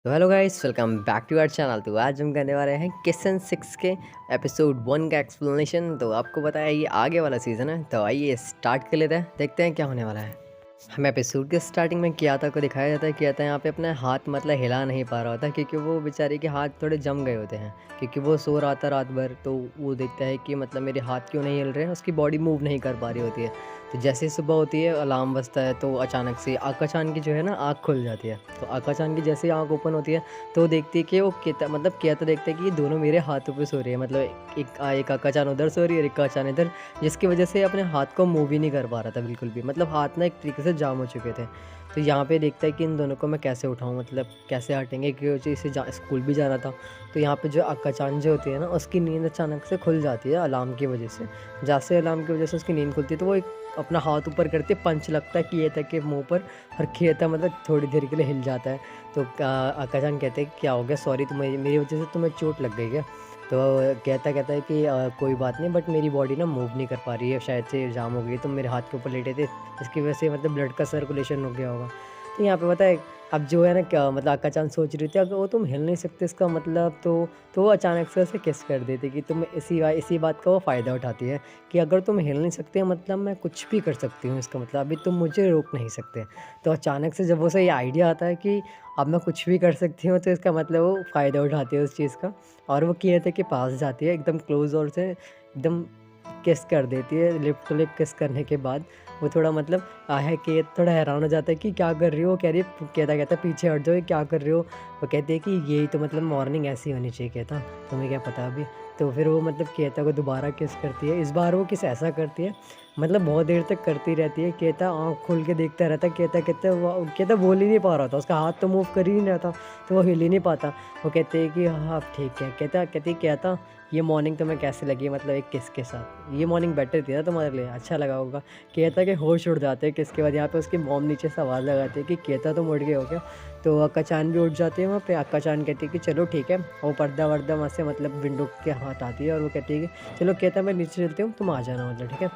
तो hello guys, welcome back to our channel. तो आज हम करने वाले हैं किसन 6 के एपिसोड 1 का एक्सप्लेनेशन। तो आपको पता है ये आगे वाला सीज़न है, तो आइए स्टार्ट कर लेते हैं, देखते हैं क्या होने वाला है। हम एपिसोड के स्टार्टिंग में कियाता को दिखाया जाता है। कियाता यहाँ पे अपना हाथ मतलब हिला नहीं पा रहा होता, क्योंकि वो बेचारे के हाथ थोड़े जम गए होते हैं, क्योंकि वो सो रहा था रात भर। तो वो देखता है कि मतलब मेरे हाथ क्यों नहीं हिल रहे हैं, उसकी बॉडी मूव नहीं कर पा रही होती है। तो जैसे ही सुबह होती है, अलार्म बजता है, तो अचानक से आका-चान की जो है ना आँख खुल जाती है। तो आका-चान की जैसे ही आँख ओपन होती है, तो वो देखती है कि वो कियाता देखता है कि ये दोनों मेरे हाथों पे सो रही है। मतलब एक आका-चान उधर सो रही है और एक आका-चान इधर, जिसकी वजह से अपने हाथ को मूव ही नहीं कर पा रहा था बिल्कुल भी। मतलब हाथ ना एक तरीके से जाम हो चुके थे। तो यहाँ पे देखता है कि इन दोनों को मैं कैसे उठाऊँ, मतलब कैसे हटेंगे, क्योंकि इसे स्कूल भी जाना था। तो यहाँ पे जो आका-चान जो होती है ना, उसकी नींद अचानक से खुल जाती है अलार्म की वजह से। जैसे अलार्म की वजह से उसकी नींद खुलती है, तो वो एक अपना हाथ ऊपर करते पंच लगता है किएता के मुँह पर, और किएता मतलब थोड़ी देर के लिए हिल जाता है। तो आका-चान कहते हैं क्या हो गया, सॉरी तुम्हें मेरी वजह से तुम्हें चोट लग गई क्या? तो कहता है कि कोई बात नहीं, बट मेरी बॉडी ना मूव नहीं कर पा रही है, शायद से जाम हो गई, तुम मेरे हाथ के ऊपर लेटे थे, इसकी वजह से मतलब ब्लड का सर्कुलेशन रुक गया होगा। तो यहाँ पे पता है, अब जो है ना क्या मतलब आका-चान सोच रही थी, अगर वो तुम हिल नहीं सकते इसका मतलब, तो वो अचानक से उसे किस कर देती कि तुम इसी बात का वो फ़ायदा उठाती है कि अगर तुम हिल नहीं सकते मतलब मैं कुछ भी कर सकती हूँ, इसका मतलब अभी तुम मुझे रोक नहीं सकते। तो अचानक से जब उसे ये आइडिया आता है कि अब मैं कुछ भी कर सकती हूँ, तो इसका मतलब वो फ़ायदा उठाती है उस चीज़ का, और वो किएता के पास जाती है एकदम क्लोज़, और उसे एकदम किस कर देती है। लिप टू लिप किस करने के बाद वो थोड़ा मतलब है कि थोड़ा हैरान हो जाता है कि क्या कर रही हो? वो कह रही है, कहता पीछे हट जाओ, ये क्या कर रही हो? वो कहती है कि यही तो मतलब मॉर्निंग ऐसी होनी चाहिए। कहता तुम्हें क्या पता अभी? तो फिर वो मतलब कहता को दोबारा किस करती है। इस बार वो किस ऐसा करती है, मतलब बहुत देर तक करती रहती है। कहता आँख खोल के देखता रहता है। कहता बोल ही नहीं पा रहा था, उसका हाथ तो मूव कर ही नहीं रहा था, तो वो हिल ही नहीं पाता। वो कहते हैं कि हाँ अब ठीक है। कहता ये मॉर्निंग तुम्हें कैसी लगी, मतलब एक किस के साथ? ये मॉर्निंग बेटर थी ना तुम्हारे लिए, अच्छा लगा होगा। कहता कि होश उड़ जाते हैं किसके बाद। यहाँ पे उसकी मॉम नीचे से आवाज़ लगाती है कि कहता तुम उठ गए हो क्या? तो अक्का-चान भी उठ जाती है वहाँ पे। अक्का-चान कहती है कि चलो ठीक है। वो पर्दा-वर्दा वहाँ से मतलब विंडो के हाथ आती है, और वो कहती है कि चलो कहता मैं नीचे चलती हूँ, तुम आ जाना, मतलब ठीक है।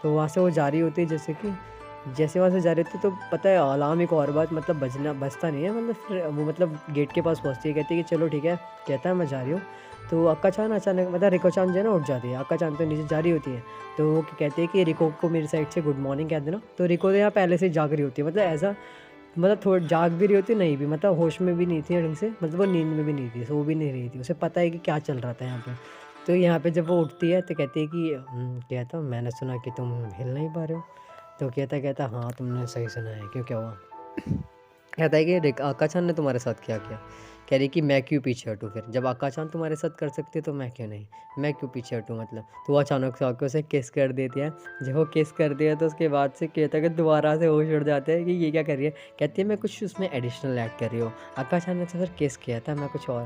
तो वहाँ से वो जा रही होती है, जैसे वहाँ से जा रही थी, तो पता है अलार्म एक और बात मतलब बजता नहीं है, मतलब फिर वो मतलब गेट के पास पहुँचती है, कहती है कि चलो ठीक है, कहता है मैं जा रही हूँ। तो अक्का-चान अचानक मतलब रिको-चान जो है ना उठ जाती है, अक्का-चान तो नीचे जा रही होती है। तो वो कहती है कि रिको को मेरी साइड से गुड मॉर्निंग कह देना। तो रिको तो यहाँ पहले से ही जाग रही होती है, मतलब ऐसा मतलब थोड़ा जाग भी रही होती नहीं भी, मतलब होश में भी नहीं थी ढंग से, मतलब वो नींद में भी नहीं थी, सो भी नहीं रही थी, उसे पता है कि क्या चल रहा था यहाँ पे। तो यहाँ पे जब वो उठती है, तो कहती है कि कहता मैंने सुना कि तुम हिल नहीं पा रहे हो। तो कहता हाँ तुमने सही सुना है, क्यों क्या हुआ? कहता है कि आका-चान ने तुम्हारे साथ क्या किया? कह रही कि मैं क्यों पीछे हटूँ फिर? जब आका-चान तुम्हारे साथ कर सकती है तो मैं क्यों नहीं? मैं क्यों पीछे हटूँ मतलब? तो वो अचानक से आके उसे किस कर देती है। जब वो किस कर दिया, तो उसके बाद से कहता है कि दोबारा से होश उड़ जाता है कि ये क्या कर रही है? कहती है मैं कुछ उसमें एडिशनल ऐड कर रही हूँ। आका-चान ने तो फिर किस किया था, मैं कुछ और।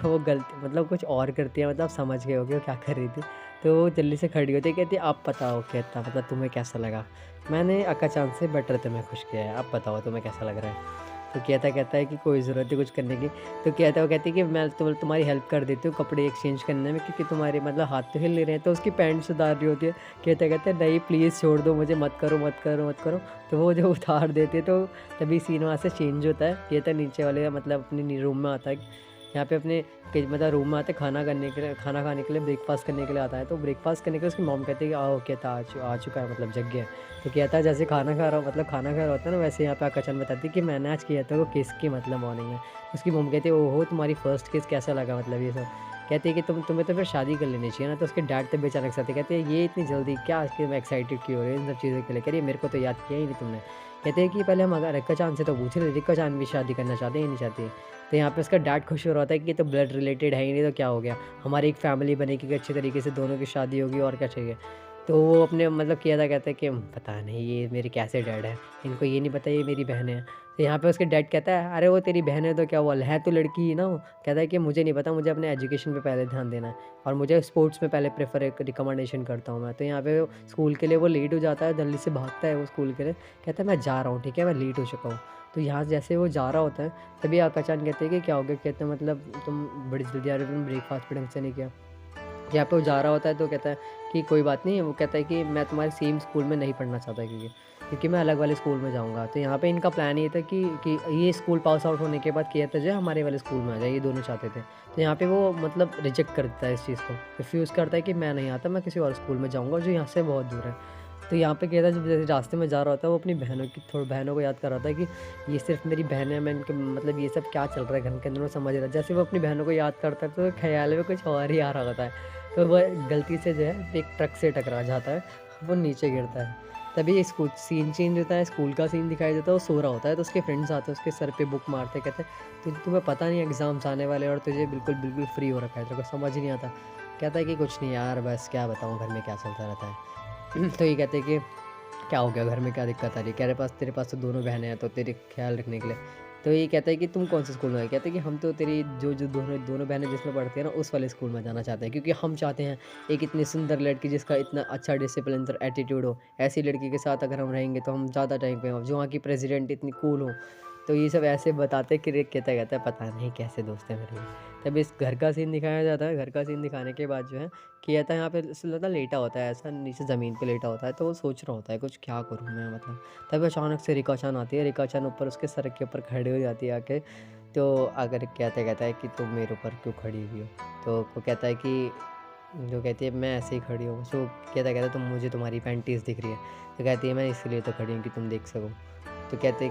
तो वो गलती मतलब कुछ और करती है, मतलब आप समझ गए होगे वो क्या कर रही थी। तो वो जल्दी से खड़ी होती है, कहती है आप बताओ कहता मतलब तुम्हें कैसा लगा? मैंने आका-चान से बेटर तुम्हें खुश किया है, अब बताओ तुम्हें कैसा लग रहा है? तो कहता है कि कोई ज़रूरत नहीं कुछ करने की। तो वो कहती है कि मैं तुम्हारी हेल्प कर देती हूँ कपड़े एक्सचेंज करने में, क्योंकि तुम्हारे मतलब हाथ तो हिल नहीं रहे हैं। तो उसकी पैंट सुधार रही होती है। कहता है नहीं प्लीज़ छोड़ दो मुझे, मत करो, मत करो, मत करो। तो वो जो उतार देती है, तो तभी सीन वहाँ से चेंज होता है। कहता है नीचे वाले मतलब अपने रूम में आता है। यहाँ पे अपने मतलब रूम में आते खाना खाने के लिए, ब्रेकफ़ास्ट करने के लिए आता है। तो ब्रेकफ़ास्ट करने के लिए उसकी मॉम कहती है कि आओ, कहता आ चुका है, मतलब जग गया है। तो कहता है जैसे खाना खा रहा हो, मतलब खाना खा रहा होता है ना, वैसे यहाँ पे आका-चान बताती है कि मैंने आज किया था वो किस की मतलब मॉर्निंग में। उसकी मॉम कहती है ओहो तुम्हारी फर्स्ट किस कैसा लगा, मतलब ये सब। कहती है कि तुम्हें तो फिर शादी कर लेनी चाहिए ना। तो उसके डैड तब अचानक से आते, कहते हैं ये इतनी जल्दी क्या, आज मैं एक्साइटेड क्यों हो रही है इन सब चीज़ों के लिए? कह रही है मेरे को तो याद किया ही नहीं तुमने। कहते हैं कि पहले हम अगर रिका-चान से तो पूछ रहे, रिका-चान भी शादी करना चाहते हैं या नहीं चाहती? तो यहाँ पे उसका डैड खुश हो रहा था कि ये तो ब्लड रिलेटेड है ही नहीं, तो क्या हो गया, हमारी एक फैमिली बनेगी कि अच्छे तरीके से दोनों की शादी होगी, और क्या चाहिए। तो वो अपने मतलब किया था, कहता है कि पता नहीं ये मेरे कैसे डैड है, इनको ये नहीं पता ये मेरी बहन है। तो यहाँ पे उसके डैड कहता है अरे वो तेरी बहन है तो क्या हुआ, है तो लड़की ही ना वो। कहता है कि मुझे नहीं पता, मुझे अपने एजुकेशन पे पहले ध्यान देना है, और मुझे स्पोर्ट्स में पहले प्रेफर एक रिकमेंडेशन करता हूँ मैं। तो यहाँ पे स्कूल के लिए वो लेट हो जाता है, जल्दी से भागता है वो स्कूल के लिए। कहता है मैं जा रहा हूँ, ठीक है मैं लेट हो चुका हूँ। तो यहाँ से जैसे वो जा रहा होता है, तभी आका-चान कहते हैं कि क्या हो गया? कहते हैं मतलब तुम बड़ी जल्दी आ रहे हो, तुमने ब्रेकफास्ट भी ढंग से नहीं किया। यहाँ पे वो जा रहा होता है, तो कहता है कि कोई बात नहीं। वो कहता है कि मैं तुम्हारे सेम स्कूल में नहीं पढ़ना चाहता, क्योंकि क्योंकि मैं अलग वाले स्कूल में जाऊँगा। तो यहाँ पे इनका प्लान ये था कि ये स्कूल पास आउट होने के बाद किया था जो हमारे वाले स्कूल में आ जाए, ये दोनों चाहते थे। तो यहाँ पे वो मतलब रिजेक्ट कर देता है इस चीज़ को, रिफ्यूज़ करता है कि मैं नहीं आता, मैं किसी और स्कूल में जाऊँगा जो यहाँ से बहुत दूर है। तो यहाँ पे क्या था, जब जैसे रास्ते में जा रहा होता है, वो अपनी बहनों को याद कर रहा था कि ये सिर्फ़ मेरी बहन है, मैं इनके मतलब ये सब क्या चल रहा है घर के अंदर, मैं समझ रहा है। जैसे वो अपनी बहनों को याद करता है तो ख़्याल में कुछ और ही आ रहा होता है। तो वह गलती से जो है एक ट्रक से टकरा जाता है, वो नीचे गिरता है। तभी स्कूल सीन चेंज होता है, स्कूल का सीन दिखाई देता है, वो सो रहा होता है। तो उसके फ्रेंड्स आते हैं, उसके सर पे बुक मारते, कहते हैं तुम्हें पता नहीं एग्ज़ाम्स आने वाले हैं और तुझे बिल्कुल फ्री हो रखा है, तेरे को समझ ही नहीं आता। कहता है कि कुछ नहीं यार, बस क्या बताऊँ, घर में क्या चलता रहता है। तो ये कहते हैं कि क्या हो गया, घर में क्या दिक्कत आ रही है? कह रहे पास तेरे पास तो दोनों बहनें हैं, तो तेरे ख्याल रखने के लिए। तो ये कहता है कि तुम कौन से स्कूल में है? कहते हैं कि हम तो तेरी जो दोनों दोनों बहनें जिसमें पढ़ती हैं ना, उस वाले स्कूल में जाना चाहते हैं, क्योंकि हम चाहते हैं एक इतनी सुंदर लड़की जिसका इतना अच्छा डिसिप्लिन और एटीट्यूड हो, ऐसी लड़की के साथ अगर हम रहेंगे तो हम ज़्यादा टाइम पे, जो वहाँ की प्रेसिडेंट इतनी कूल हो। तो ये सब ऐसे बताते कि रे कहता है पता नहीं कैसे दोस्त है मेरे ये। तब इस घर का सीन दिखाया जाता है। घर का सीन दिखाने के बाद जो है कि कहता है यहाँ पे लता लेटा होता है, ऐसा नीचे ज़मीन पे लेटा होता है। तो वो सोच रहा होता है कुछ क्या करूँ मैं, मतलब। तभी अचानक से रिका-चान आती है। रिका-चान ऊपर उसके सर के ऊपर खड़ी हो जाती है आके। तो आकर कहता है कि तुम मेरे ऊपर क्यों खड़ी हुई हो? तो वो कहता है कि जो कहती है मैं ऐसे ही खड़ी हूँ। सो कहता है तुम मुझे तुम्हारी पैंटीज़ दिख रही है। तो कहती है मैं इसलिए तो खड़ी हूँ कि तुम देख सको। तो कहती है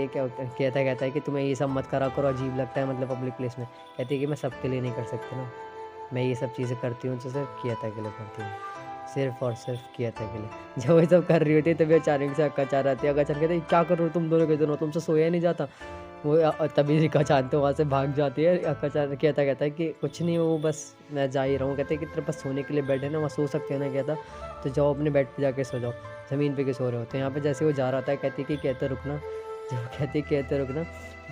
क्या होता है? कहता है कि तुम्हें ये सब मत करा करो, अजीब लगता है मतलब पब्लिक प्लेस में। कहती है कि मैं सबके लिए नहीं कर सकती ना। मैं ये सब चीज़ें करती हूँ जो सिर्फ़ किया था के लिए करती हूँ। सिर्फ़ और सिर्फ़ किया था के लिए। जब वो सब कर रही होती है तभी अचानक से अक्का-चान आती है। अक्का-चान कहते हैं क्या कर रहे हो तुम दोनों के दोनों? तुमसे सोया नहीं जाता? वो तभी रिका-चान तो वहाँ से भाग जाती है। अक्का-चान कहता है कि कुछ नहीं, वो बस मैं जा ही रहा हूँ। कहते हैं कि तेरे पास सोने के लिए बेड है ना, वहाँ सो सकते हो ना? कहता तो जाओ अपने बेड पे जाके सो जाओ, ज़मीन पे क्यों सो रहे हो? तो यहाँ पे जैसे वो जा रहा था कहती कि कहते रुकना। जब कहते रुकना,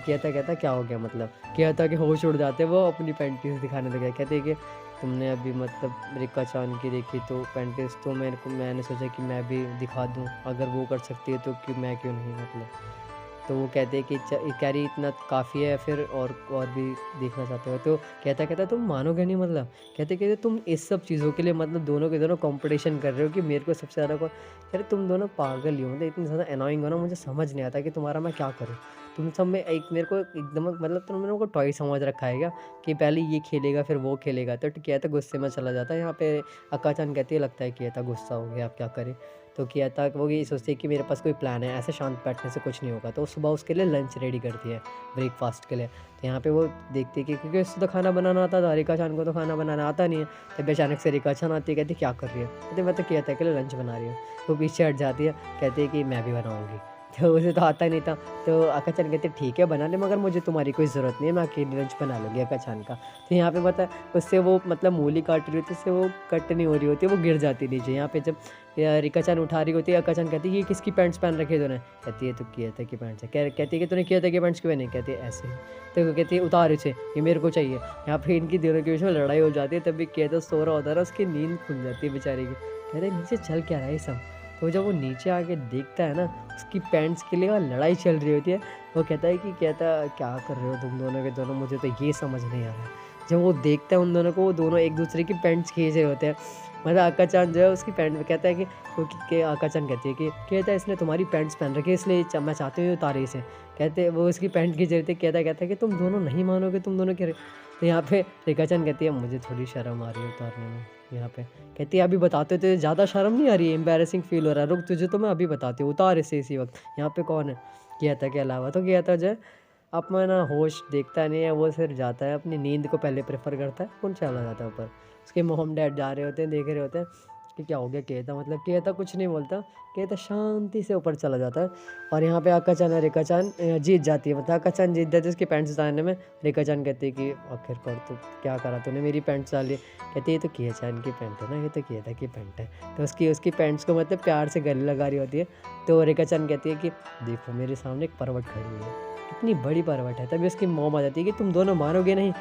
कहता क्या हो गया मतलब? कहता कि होश उड़ जाते, वो अपनी पैंटीज़ दिखाने लगा। कहते कि तुमने अभी मतलब रिका-चान की देखी तो पैंटीज़, तो मैंने सोचा कि मैं भी दिखा दूँ, अगर वो कर सकती है तो मैं क्यों नहीं, मतलब। तो वो कहते हैं कि कह रही इतना काफ़ी है, फिर और भी देखना चाहते हो? तो कहता तुम मानोगे नहीं, मतलब। कहते तुम इस सब चीज़ों के लिए मतलब दोनों के दोनों कॉम्पिटिशन कर रहे हो कि मेरे को सबसे ज़्यादा कौन। कह रहे तुम दोनों पागल ही हो, मतलब इतनी ज़्यादा एनोइंग हो ना, मुझे समझ नहीं आता कि तुम्हारा मैं क्या करूँ। तुम सब में एक मेरे को एकदम मतलब तुमने मेरे को टॉय समझ रखा है क्या, कि पहले ये खेलेगा फिर वो खेलेगा। तो कहता गुस्से में चला जाता है। यहाँ पे अक्का-चान कहती है लगता है कि कहता गुस्सा हो गया, अब क्या करें। तो किया था वो ये सोचती है कि मेरे पास कोई प्लान है, ऐसे शांत बैठने से कुछ नहीं होगा। तो वो सुबह उसके लिए लंच रेडी करती है, ब्रेकफ़ास्ट के लिए। तो यहाँ पे वो देखती है कि क्योंकि उससे तो खाना बनाना आता था, रिका-चान को तो खाना बनाना आता नहीं है। तभी अचानक से रिका-चान आती है, कहती क्या कर रही है? कहती मैं तो किया था के लिए लंच बना रही हूँ। वो पीछे हट जाती है, कहती है कि मैं भी बनाऊँगी। तो उसे तो आता नहीं था। तो अक्का-चान कहती है ठीक है बना ले, मगर मुझे तुम्हारी कोई ज़रूरत नहीं है, मैं अकेली लंच बना लूँगी अक्का-चान का। तो यहाँ पे पता है उससे वो मतलब मूली काट रही होती है, उससे वो कट नहीं हो रही होती है, वो गिर जाती है नीचे। यहाँ पे जब रिका-चान उठा रही होती है, अक्का-चान कहती है ये किसकी पैंट्स पहन रखी है तूने? कहती है तो किया था की पैंट्स है। कहती है कि तूने किया था की पैंट्स क्यों पहनी? कहती है ऐसे ही। तो वो कहती है उतार इसे, ये मेरे को चाहिए। यहाँ पे इनकी दोनों के बीच में लड़ाई हो जाती है, तभी कहता सो रहा होता है ना, उसकी नींद खुल जाती है बेचारे की। कहते हैं नीचे चल क्या रहा है ये सब? तो जब वो नीचे आके देखता है ना, उसकी पैंट्स के लिए वहाँ लड़ाई चल रही होती है। वो कहता है कि कहता क्या कर रहे हो तुम दोनों के दोनों, मुझे तो ये समझ नहीं आ रहा है। जब वो देखता है उन दोनों को, वो दोनों एक दूसरे की पैंट्स खींच रहे होते हैं। मतलब अक्का-चान जो है उसकी पैंट में कहता है कि अक्का-चान कहती है कि कहता है इसने तुम्हारी पैंट्स पहन रखी है, इसलिए मैं चाहती हूँ उतारे इसे। कहते वो उसकी पैंट खींच रही थी। कहता है कि तुम दोनों नहीं मानोगे, तुम दोनों कह रहे। तो यहाँ पे रिका-चान कहती है मुझे थोड़ी शर्म आ रही है उतारने में। यहाँ पे कहती है अभी बताते हो, तुझे ज़्यादा शर्म नहीं आ रही है? एम्बैरेसिंग फ़ील हो रहा है, रुक तुझे तो मैं अभी बताती हूँ, उतार इसे इसी वक़्त। यहाँ पे कौन है? कहता के अलावा। तो कहता जो है अपना होश देखता नहीं है, वो सिर्फ जाता है अपनी नींद को पहले प्रेफ़र करता है, और चला जाता है ऊपर। उसके मॉम-डैड जा रहे होते हैं, देख रहे होते हैं कि क्या हो गया। कहता मतलब कहता कुछ नहीं बोलता, कहता शांति से ऊपर चला जाता है। और यहाँ पे अक्का-चान और रिका-चान जीत जाती है, मतलब अक्का-चान जीत जाती है उसकी पैंट्स उतारने में। रिका-चान कहती है कि आखिरकार तो क्या करा तूने, मेरी पैंट्स उतार ली। कहती है ये तो किया-चान की पैंट है ना, ये तो किया-था की पैंट है। तो उसकी पैंट्स को मतलब प्यार से गले लगा रही होती है। तो रिका-चान कहती है कि देखो मेरे सामने एक परवट खड़ी हुई है, कितनी बड़ी परवट है। तभी उसकी मॉम आ जाती है कि तुम दोनों मानोगे नहीं।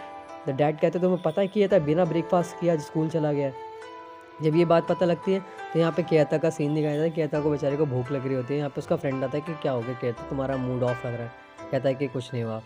तो डैड कहते तुम्हें पता है किया था बिना ब्रेकफ़ास्ट किए आज स्कूल चला गया है। जब ये बात पता लगती है तो यहाँ पे केता का सीन दिखाया जाता है। केता को बेचारे को भूख लग रही होती है। यहाँ पे उसका फ्रेंड आता है कि क्या हो गया केता, तुम्हारा मूड ऑफ लग रहा है। कहता है कि कुछ नहीं हुआ,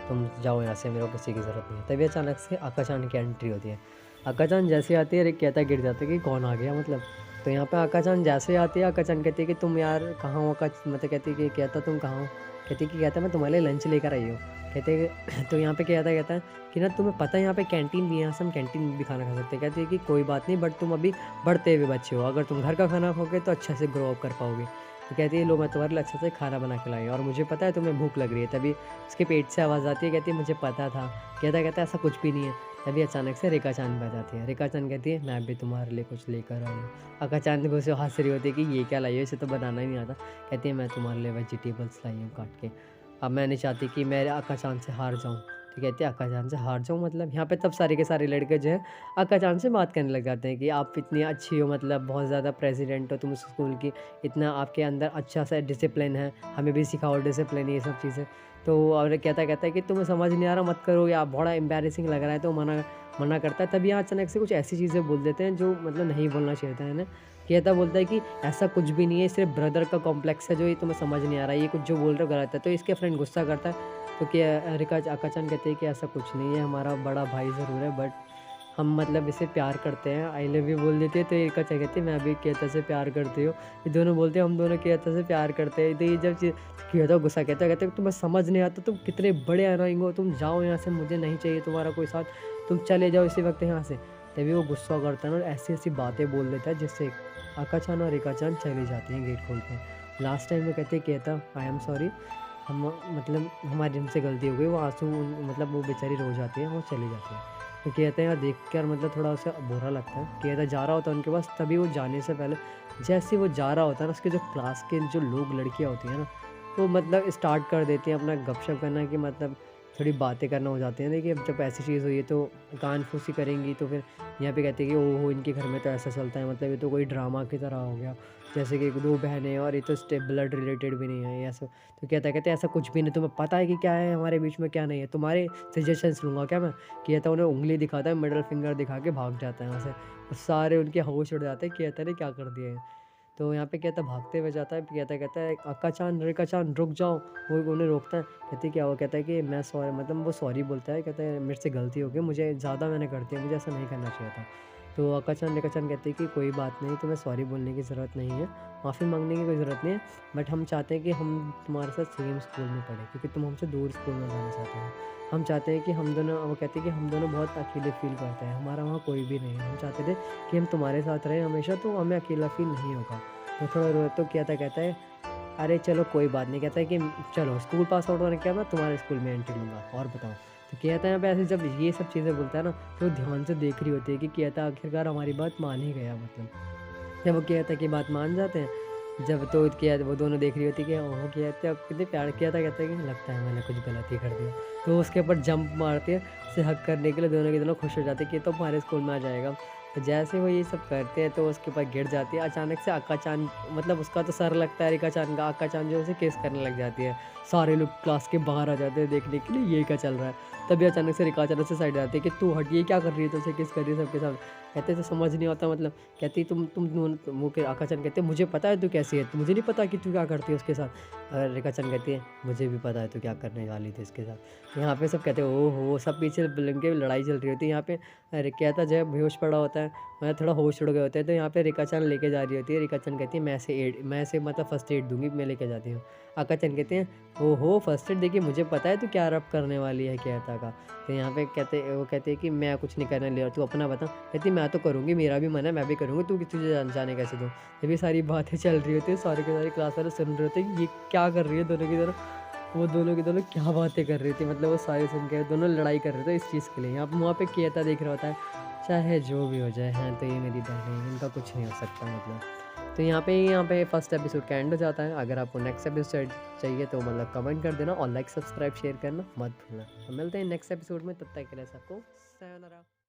तुम जाओ यहाँ से, मेरे को किसी की ज़रूरत नहीं है। तभी अचानक से अक्का-चान की एंट्री होती है। अक्का-चान जैसे आती है केता गिर जाता है कि कौन आ गया मतलब। तो यहाँ पे आका-चान जैसे ही आती है, आका-चान कहती है कि तुम यार कहाँ हो मतलब कहती है कि कहता तुम कहाँ हो? कहती है कि कहता मैं तुम्हारे लिए लंच लेकर आई हूँ। कहते हैं तो यहाँ पे कहता है कि ना तुम्हें पता है यहाँ पे कैंटीन भी है, यहाँ से हम कैंटीन में भी खाना खा सकते हैं। कहती है कि कोई बात नहीं, बट तुम अभी बढ़ते हुए बच्चे हो, अगर तुम घर का खाना खाओगे तो अच्छे से ग्रो अप कर पाओगे। तो कहती है लो मैं तुम्हारे लिए अच्छे से खाना बना के लाई और मुझे पता है तुम्हें भूख लग रही है। तभी उसके पेट से आवाज़ आती है, कहती है मुझे पता था। कहता ऐसा कुछ भी नहीं है। तभी अचानक से रेखा-चान आ जाती है। रेखा-चान कहती है मैं भी तुम्हारे लिए कुछ लेकर आई हूँ। आका-चान को से हँस रही होती है कि ये क्या लाई हो, इसे तो बनाना ही नहीं आता। कहती है मैं तुम्हारे लिए वेजिटेबल्स लाई हूँ काट के। अब मैं नहीं चाहती कि मैं आका-चान से हार जाऊँ। तो कहती है आका-चान से हार जाऊँ मतलब? यहाँ पे तब सारे के सारे लड़के जो हैं आका-चान से बात करने लग जाते हैं कि आप इतनी अच्छी हो, मतलब बहुत ज़्यादा प्रेज़िडेंट हो तुम उस स्कूल की, इतना आपके अंदर अच्छा-सा डिसिप्लिन है, हमें भी सिखाओ डिसिप्लिन ये सब चीज़ें। तो और कहता है कि तुम्हें समझ नहीं आ रहा मत करो या बड़ा एम्बैरेसिंग लग रहा है तो मना मना करता है। तभी यहाँ अचानक से कुछ ऐसी चीज़ें बोल देते हैं जो मतलब नहीं बोलना चाहिए था, है ना? कहता बोलता है कि ऐसा कुछ भी नहीं है, सिर्फ़ ब्रदर का कॉम्प्लेक्स है जो ये तुम्हें समझ नहीं आ रहा है, ये कुछ जो बोल रहे हो गलत है। तो इसके फ्रेंड गुस्सा करता है, तो क्या रिकाज आकाचान कहते हैं कि ऐसा कुछ नहीं है, हमारा बड़ा भाई ज़रूर है बट हम मतलब इसे प्यार करते हैं, आई लव यू बोल देती है तो रिका कहती है मैं भी केता से प्यार करती हूँ। ये दोनों बोलते हैं हम दोनों केता से प्यार करते हैं। तो ये जब चीज़ केता गुस्सा कहते हैं तुम्हें समझ नहीं आता, तुम कितने बड़े अनोइंग हो, तुम जाओ यहाँ से, मुझे नहीं चाहिए तुम्हारा कोई साथ, तुम चले जाओ इसी वक्त यहाँ से। तभी वो गुस्सा करता है और ऐसी-ऐसी बातें बोल देता है जिससे आका-चान और रिका-चान चली जाती हैं गेट खोल के। लास्ट टाइम में कहते हैं कहता आई एम सॉरी, हम मतलब हमारी हमसे गलती हो गई, वो आँसू मतलब वो बेचारी रो जाती है और चली जाती है। तो कहते हैं यार देख कर मतलब थोड़ा उसे बुरा लगता है। कहता जा रहा होता है उनके पास, तभी वो जाने से पहले जैसे ही वो जा रहा होता है ना, उसके जो क्लास के जो लोग लड़कियाँ होती हैं ना, वो मतलब स्टार्ट कर देती हैं अपना गपशप करना कि मतलब थोड़ी बातें करना हो जाती हैं। देखिए अब जब ऐसी चीज़ हुई है तो कान-फूसी करेंगी तो फिर यहाँ पे कहते हैं कि ओहो! इनके घर में तो ऐसा चलता है, मतलब ये तो कोई ड्रामा की तरह हो गया। जैसे कि 2 बहनें हैं और ये तो ब्लड रिलेटेड भी नहीं है, ये ऐसा। तो कहते हैं ऐसा कुछ भी नहीं, तुम्हें पता है कि क्या है हमारे बीच में क्या नहीं है, तुम्हारे सजेशंस लूँगा क्या मैं? कहता उन्हें उँगली दिखाता है, मिडल फिंगर दिखा के भाग जाता है वहाँ से। और सारे उनके होश उड़ जाते हैं, कहता है क्या कर दिया है? तो यहाँ पे कहता भागते हुए जाता है, कहता है अक्का-चान, रेखा-चान रुक जाओ। वो उन्हें रोकता है, कहती क्या हुआ? कहता है कि मैं सॉरी, मतलब वो सॉरी बोलता है, कहता है मेरे से गलती हो गई, मुझे ज़्यादा मैंने कर दिया, मुझे ऐसा नहीं करना चाहिए था। तो अक्का-चान, रेखा-चान कहती है कि कोई बात नहीं, तुम्हें सॉरी बोलने की ज़रूरत नहीं है, माफ़ी माँगने की कोई ज़रूरत नहीं है, बट हम चाहते हैं कि हम तुम्हारे साथ सेम स्कूल में पढ़ें क्योंकि तुम हमसे दूर स्कूल में जाना चाहते हो। हम चाहते हैं कि हम दोनों, वो कहते हैं कि हम दोनों बहुत अकेले फ़ील करते हैं, हमारा वहाँ कोई भी नहीं है। हम चाहते थे कि हम तुम्हारे साथ रहें हमेशा, तो हमें अकेला फ़ील नहीं होगा। तो थोड़ा रो तो कहता है अरे चलो कोई बात नहीं, कहता है कि चलो स्कूल पास आउट होने के बाद मैं तुम्हारे स्कूल में एंट्री लूँगा और बताओ। तो कहता है यहाँ पे ऐसे जब ये सब चीज़ें बोलता है ना, तो ध्यान से देख रही होती है कि कहता आखिरकार हमारी बात मान ही गया मतलब। जब वो कहता कि बात मान जाते हैं, जब तो क्या वो दोनों देख रही होती है कि ओहो कहते अब कितने प्यार किया था, कहता है कि लगता है मैंने कुछ गलत ही कर दिया। तो उसके ऊपर जंप मारती है, उसे हग करने के लिए दोनों के दोनों खुश हो जाते हैं कि ये तो हमारे स्कूल में आ जाएगा। तो जैसे वो ये सब करते हैं तो उसके ऊपर गिर जाती है। अचानक से अक्का-चान, मतलब उसका तो सर लगता है रिका-चान का, अक्का-चान जो है उसे किस करने लग जाती है। सारे लोग क्लास के बाहर आ जाते हैं देखने के लिए ये क्या चल रहा है। तभी अचानक से रिका-चान उससे साइड जाती है कि तू हट, ये क्या कर रही है? तो उसे किस कर रही है सबके सामने। कहते तो समझ नहीं आता मतलब, कहती तुम वो के आका-चान कहते हैं मुझे पता है तू कैसी है, तो मुझे नहीं पता कि तू क्या करती है उसके साथ। रेखा-चान कहती है मुझे भी पता है तू क्या करने वाली थी उसके साथ। तो यहाँ पे सब कहते हैं ओहो! सब पीछे बिल्डिंग के लड़ाई चल रही होती है। यहाँ पे कहता जो है बेहोश पड़ा होता है, मतलब थोड़ा होश उड़ गए होते हैं। तो यहाँ पे रेखा-चान लेके जा रही होती है। रेखा-चान कहती है मैं इसे मतलब फर्स्ट एड दूँगी, मैं लेके जाती हूँ। आका-चान कहते हैं ओहो! फर्स्ट एड देखिए मुझे पता है तू क्या रब करने वाली है कहता का। तो यहाँ पे वो कहते हैं कि मैं कुछ नहीं करने ले रहा, तू अपना बता। कहती मैं तो करूँगी, मेरा भी मन है, मैं भी करूँगी, तू तुझे जाने कैसे दूँ? जब ये सारी बातें चल रही होती हैं, सारे के सारे क्लास वाले सुन रहे होते हैं कि ये क्या कर रही है दोनों की दोनों। वो दोनों की दोनों क्या बातें कर रही थी, मतलब वो सारे सुन के दोनों लड़ाई कर रहे थे इस चीज़ के लिए। यहाँ पे वहाँ पे केता देख रहा होता है, चाहे जो भी हो जाए, हैं तो ये मेरी बहन है, इनका कुछ नहीं हो सकता मतलब। तो यहाँ पे फर्स्ट एपिसोड का एंड हो जाता है। अगर आपको नेक्स्ट एपिसोड चाहिए तो मतलब कमेंट कर देना और लाइक, सब्सक्राइब, शेयर करना मत भूलना। तो मिलते हैं नेक्स्ट एपिसोड में, तब तक के लिए सबको सायोनारा।